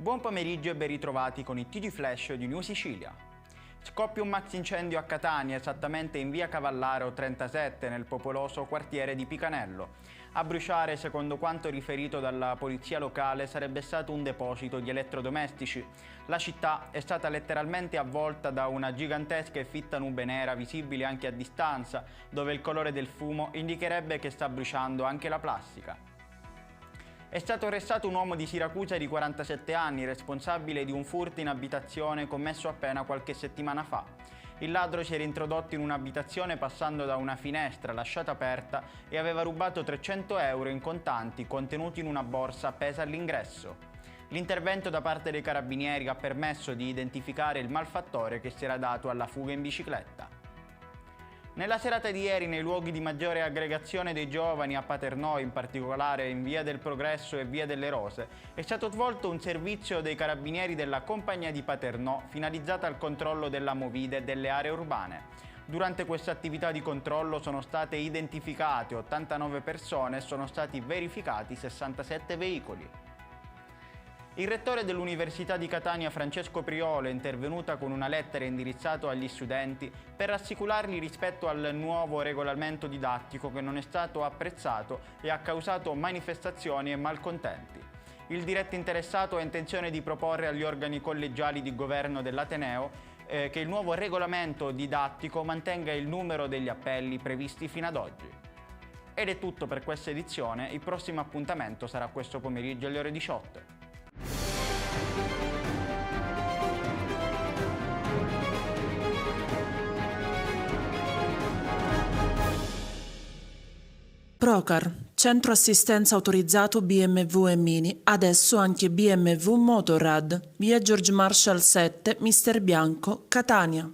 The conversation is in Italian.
Buon pomeriggio e ben ritrovati con i TG Flash di New Sicilia. Scoppia un maxi incendio a Catania, esattamente in via Cavallaro 37, nel popoloso quartiere di Picanello. A bruciare, secondo quanto riferito dalla polizia locale, sarebbe stato un deposito di elettrodomestici. La città è stata letteralmente avvolta da una gigantesca e fitta nube nera, visibile anche a distanza, dove il colore del fumo indicherebbe che sta bruciando anche la plastica. È stato arrestato un uomo di Siracusa di 47 anni, responsabile di un furto in abitazione commesso appena qualche settimana fa. Il ladro si era introdotto in un'abitazione passando da una finestra lasciata aperta e aveva rubato 300 euro in contanti contenuti in una borsa appesa all'ingresso. L'intervento da parte dei carabinieri ha permesso di identificare il malfattore che si era dato alla fuga in bicicletta. Nella serata di ieri, nei luoghi di maggiore aggregazione dei giovani a Paternò, in particolare in Via del Progresso e Via delle Rose, è stato svolto un servizio dei carabinieri della Compagnia di Paternò finalizzato al controllo della movida delle aree urbane. Durante questa attività di controllo sono state identificate 89 persone e sono stati verificati 67 veicoli. Il rettore dell'Università di Catania, Francesco Priolo, è intervenuta con una lettera indirizzata agli studenti per rassicurarli rispetto al nuovo regolamento didattico che non è stato apprezzato e ha causato manifestazioni e malcontenti. Il diretto interessato ha intenzione di proporre agli organi collegiali di governo dell'Ateneo che il nuovo regolamento didattico mantenga il numero degli appelli previsti fino ad oggi. Ed è tutto per questa edizione, il prossimo appuntamento sarà questo pomeriggio alle ore 18. Procar, centro assistenza autorizzato BMW e Mini, adesso anche BMW Motorrad, via George Marshall 7, Mister Bianco, Catania.